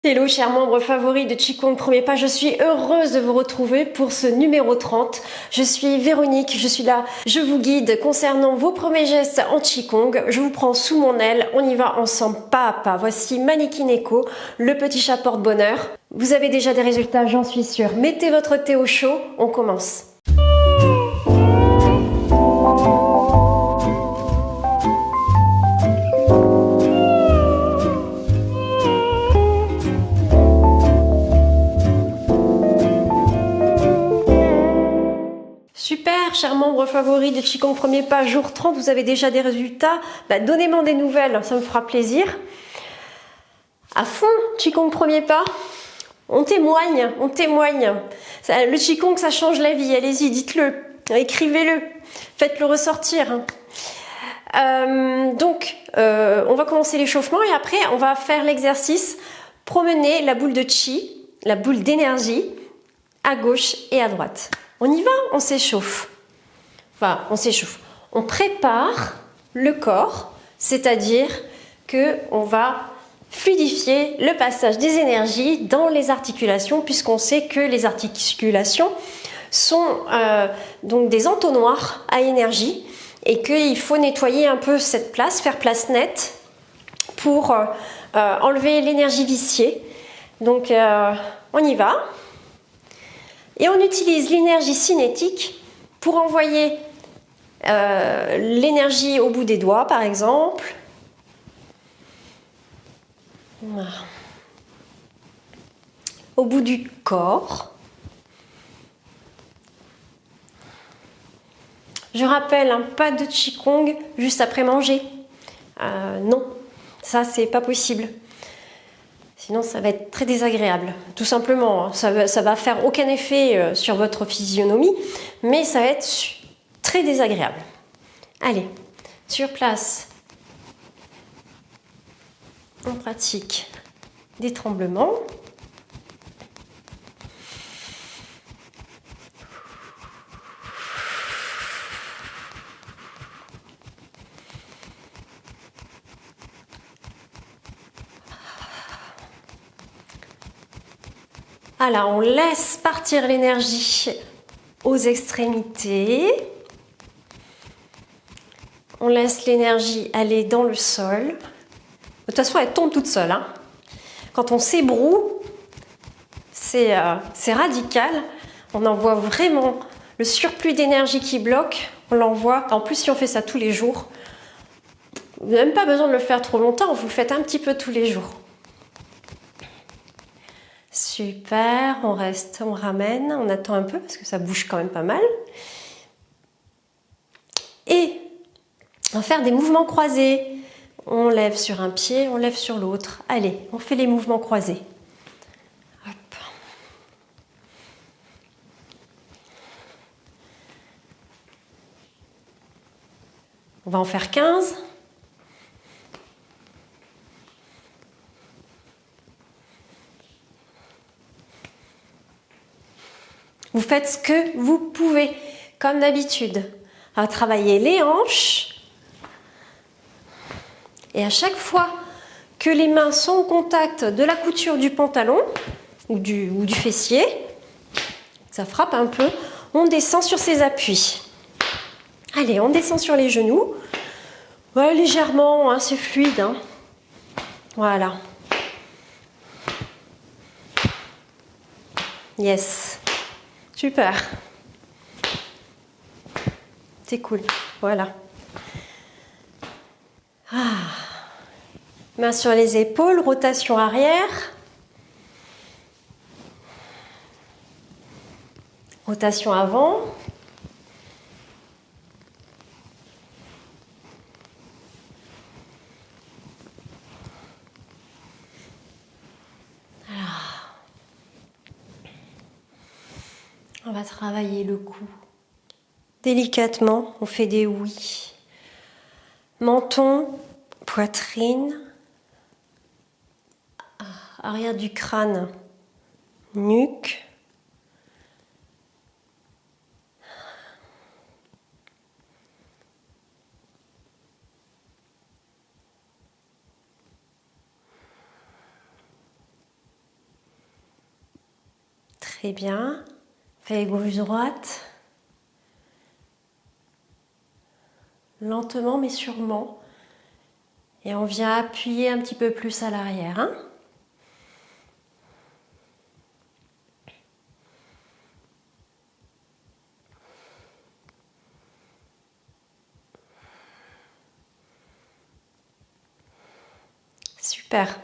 Hello chers membres favoris de Qigong Premier Pas, je suis heureuse de vous retrouver pour ce numéro 30. Je suis Véronique, je suis là, je vous guide concernant vos premiers gestes en Qigong. Je vous prends sous mon aile, on y va ensemble pas à pas. Voici Mannequin Echo, le petit chat porte-bonheur. Vous avez déjà des résultats, j'en suis sûre. Mettez votre thé au chaud, on commence. Super, chers membres favoris de Qigong Premier Pas, jour 30, vous avez déjà des résultats. Donnez-moi des nouvelles, ça me fera plaisir. À fond, Qigong Premier Pas, on témoigne, on témoigne. Le Qigong, ça change la vie, allez-y, dites-le, écrivez-le, faites-le ressortir. On va commencer l'échauffement et après, on va faire l'exercice, promener la boule de Qi, la boule d'énergie, à gauche et à droite. On y va, on s'échauffe. Enfin, on s'échauffe. On prépare le corps, c'est-à-dire qu'on va fluidifier le passage des énergies dans les articulations, puisqu'on sait que les articulations sont donc des entonnoirs à énergie et qu'il faut nettoyer un peu cette place, faire place nette pour enlever l'énergie viciée. Donc, on y va. Et on utilise l'énergie cinétique pour envoyer l'énergie au bout des doigts, par exemple. Voilà. Au bout du corps. Je rappelle, pas de Qigong juste après manger. Non, ça c'est pas possible. Sinon, ça va être très désagréable, tout simplement. Ça va faire aucun effet sur votre physionomie, mais ça va être très désagréable. Allez, sur place, on pratique des tremblements. Alors, on laisse partir l'énergie aux extrémités. On laisse l'énergie aller dans le sol. De toute façon, elle tombe toute seule. Quand on s'ébroue, c'est radical. On envoie vraiment le surplus d'énergie qui bloque. On l'envoie. En plus, si on fait ça tous les jours, vous n'avez même pas besoin de le faire trop longtemps. Vous le faites un petit peu tous les jours. Super, on reste, on ramène, on attend un peu parce que ça bouge quand même pas mal. Et on va faire des mouvements croisés. On lève sur un pied, on lève sur l'autre. Allez, on fait les mouvements croisés. Hop. On va en faire 15. Vous faites ce que vous pouvez, comme d'habitude. On va travailler les hanches. Et à chaque fois que les mains sont au contact de la couture du pantalon ou du fessier, ça frappe un peu, on descend sur ses appuis. Allez, on descend sur les genoux. Ouais, légèrement, c'est fluide. Voilà. Yes. Super. C'est cool. Voilà. Mains sur les épaules, rotation arrière. Rotation avant. Alors, on va travailler le cou. Délicatement, on fait des oui. Menton, poitrine, arrière du crâne, nuque. Très bien. Fais gauche-droite. Lentement mais sûrement. Et on vient appuyer un petit peu plus à l'arrière. Hein? Super.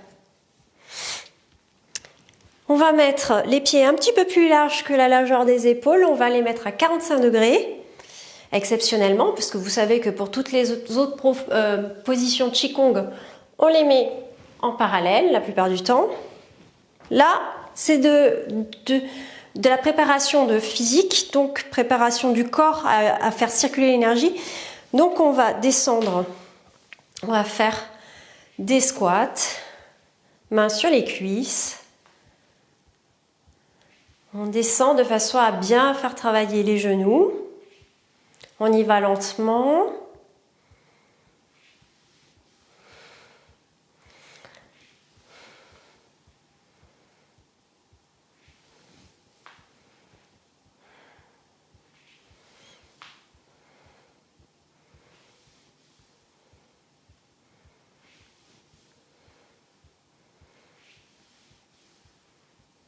On va mettre les pieds un petit peu plus larges que la largeur des épaules. On va les mettre à 45 degrés, exceptionnellement, parce que vous savez que pour toutes les autres positions de Qigong, on les met en parallèle la plupart du temps. Là, c'est de la préparation de physique, donc préparation du corps à faire circuler l'énergie. Donc on va descendre, on va faire des squats, mains sur les cuisses. On descend de façon à bien faire travailler les genoux. On y va lentement.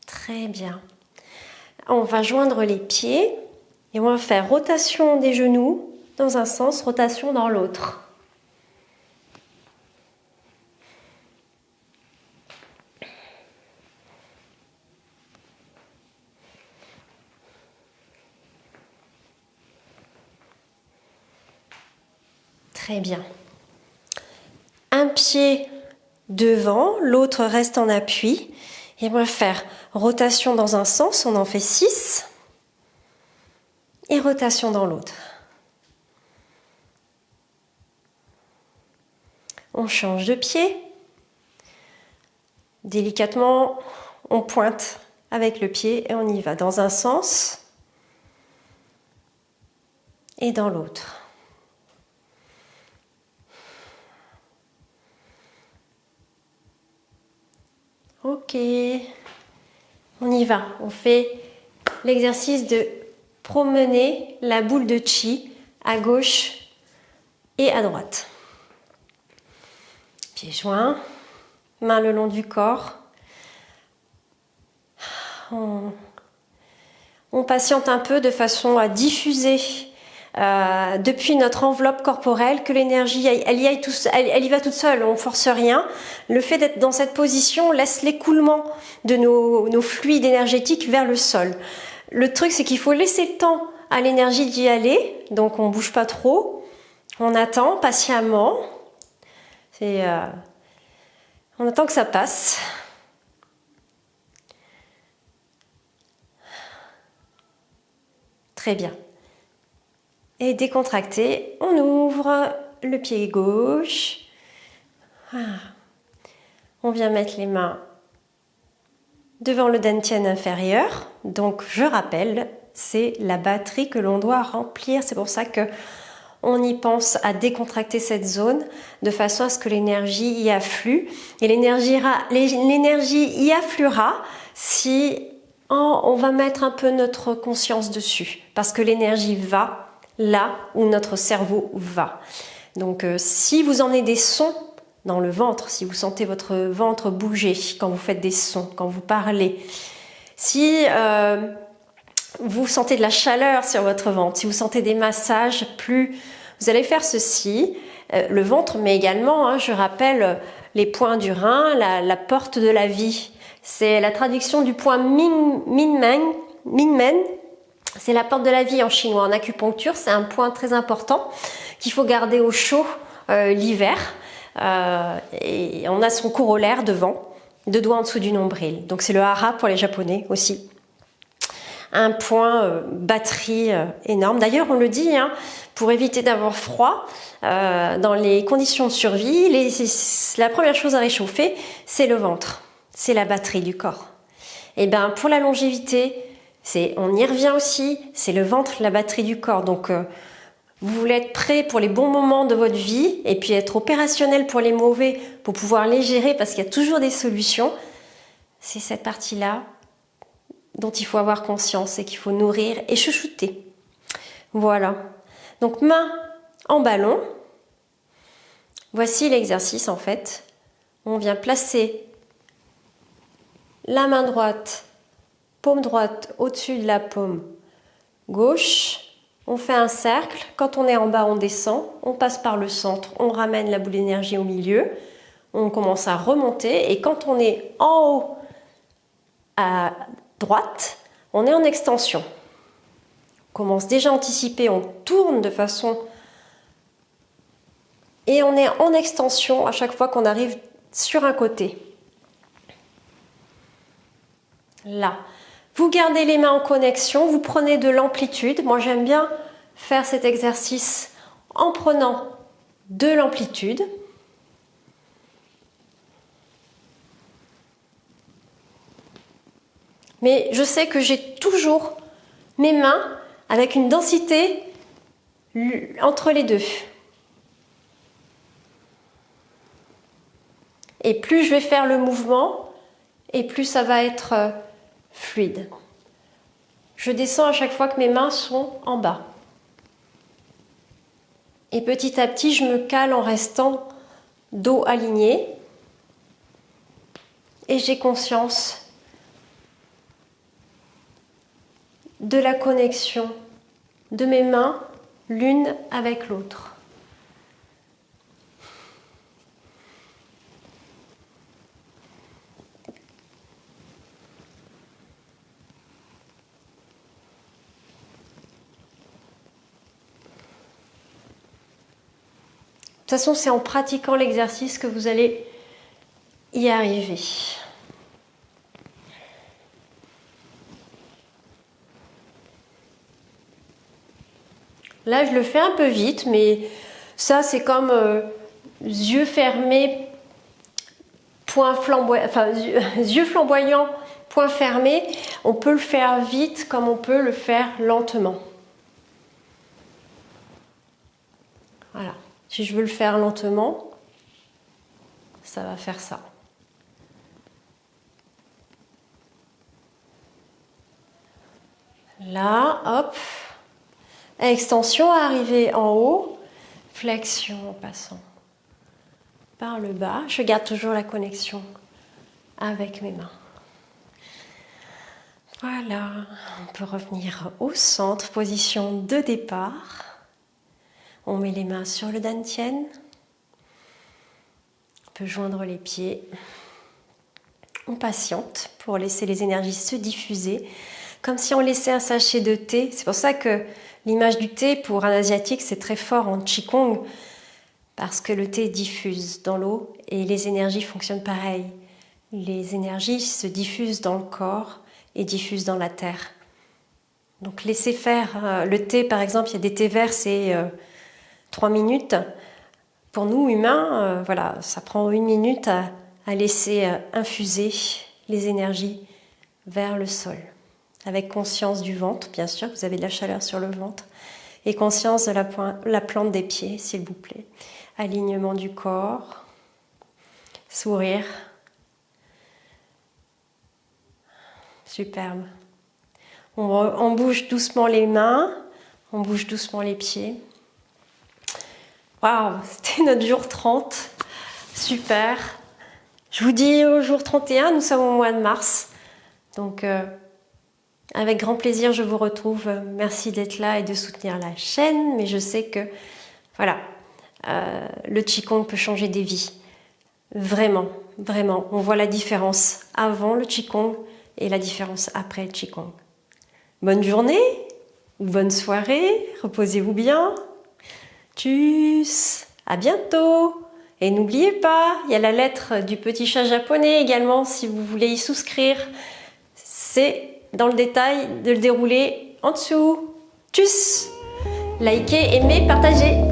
Très bien. On va joindre les pieds et on va faire rotation des genoux dans un sens, rotation dans l'autre. Très bien. Un pied devant, l'autre reste en appui. Et on va faire rotation dans un sens, on en fait 6. Et rotation dans l'autre. On change de pied. Délicatement, on pointe avec le pied et on y va dans un sens et dans l'autre. Ok, on y va. On fait l'exercice de promener la boule de chi à gauche et à droite. Pieds joints, mains le long du corps. On patiente un peu de façon à diffuser depuis notre enveloppe corporelle, que l'énergie elle y va toute seule, on force rien. Le fait d'être dans cette position laisse l'écoulement de nos fluides énergétiques vers le sol. Le truc, c'est qu'il faut laisser le temps à l'énergie d'y aller, donc on bouge pas trop, on attend patiemment, on attend que ça passe. Très bien. Et décontracté, on ouvre le pied gauche. On vient mettre les mains devant le dantian inférieur. Donc je rappelle, c'est la batterie que l'on doit remplir. C'est pour ça que on y pense à décontracter cette zone de façon à ce que l'énergie y afflue. Et l'énergie y affluera si on va mettre un peu notre conscience dessus. Parce que l'énergie va là où notre cerveau va. Donc si vous emmenez des sons dans le ventre, si vous sentez votre ventre bouger quand vous faites des sons, quand vous parlez, si vous sentez de la chaleur sur votre ventre, si vous sentez des massages, vous allez faire ceci, le ventre, mais également, je rappelle, les points du rein, la porte de la vie. C'est la traduction du point Minmen. C'est la porte de la vie en chinois. En acupuncture, c'est un point très important qu'il faut garder au chaud l'hiver. Et on a son corollaire devant, 2 doigts en dessous du nombril. Donc c'est le hara pour les Japonais aussi. Un point batterie énorme. D'ailleurs, on le dit, pour éviter d'avoir froid, dans les conditions de survie, la première chose à réchauffer, c'est le ventre. C'est la batterie du corps. Et bien, pour la longévité, on y revient aussi, c'est le ventre, la batterie du corps. Donc, vous voulez être prêt pour les bons moments de votre vie et puis être opérationnel pour les mauvais, pour pouvoir les gérer parce qu'il y a toujours des solutions. C'est cette partie-là dont il faut avoir conscience et qu'il faut nourrir et chouchouter. Voilà. Donc main en ballon. Voici l'exercice en fait. On vient placer la main droite, paume droite au-dessus de la paume gauche. On fait un cercle. Quand on est en bas, on descend. On passe par le centre. On ramène la boule d'énergie au milieu. On commence à remonter. Et quand on est en haut à droite, on est en extension. On commence déjà à anticiper. On tourne de façon... Et on est en extension à chaque fois qu'on arrive sur un côté. Là. Vous gardez les mains en connexion, vous prenez de l'amplitude. Moi, j'aime bien faire cet exercice en prenant de l'amplitude. Mais je sais que j'ai toujours mes mains avec une densité entre les deux. Et plus je vais faire le mouvement, et plus ça va être fluide. Je descends à chaque fois que mes mains sont en bas. Et petit à petit, je me cale en restant dos aligné. Et j'ai conscience de la connexion de mes mains l'une avec l'autre. De toute façon, c'est en pratiquant l'exercice que vous allez y arriver. Là, je le fais un peu vite, mais ça, c'est comme yeux fermés, point flamboyant, enfin, yeux flamboyants, point fermé. On peut le faire vite comme on peut le faire lentement. Voilà. Si je veux le faire lentement, ça va faire ça. Là, hop. Extension, arriver en haut. Flexion en passant par le bas. Je garde toujours la connexion avec mes mains. Voilà. On peut revenir au centre, position de départ. On met les mains sur le dantian. On peut joindre les pieds. On patiente pour laisser les énergies se diffuser, comme si on laissait un sachet de thé. C'est pour ça que l'image du thé, pour un asiatique, c'est très fort en Qigong, parce que le thé diffuse dans l'eau et les énergies fonctionnent pareil. Les énergies se diffusent dans le corps et diffusent dans la terre. Donc laissez faire. Le thé, par exemple, il y a des thés verts, c'est 3 minutes. Pour nous, humains, voilà, ça prend 1 minute à laisser infuser les énergies vers le sol. Avec conscience du ventre, bien sûr, vous avez de la chaleur sur le ventre. Et conscience de la plante des pieds, s'il vous plaît. Alignement du corps. Sourire. Superbe. On bouge doucement les mains. On bouge doucement les pieds. Waouh, c'était notre jour 30. Super. Je vous dis au jour 31, nous sommes au mois de mars. Donc, avec grand plaisir, je vous retrouve. Merci d'être là et de soutenir la chaîne. Mais je sais que, voilà, le Qigong peut changer des vies. Vraiment, vraiment. On voit la différence avant le Qigong et la différence après le Qigong. Bonne journée ou bonne soirée. Reposez-vous bien. Tchuss, à bientôt. Et n'oubliez pas, il y a la lettre du petit chat japonais également si vous voulez y souscrire. C'est dans le détail de le dérouler en dessous. Tchuss. Likez, aimez, partagez.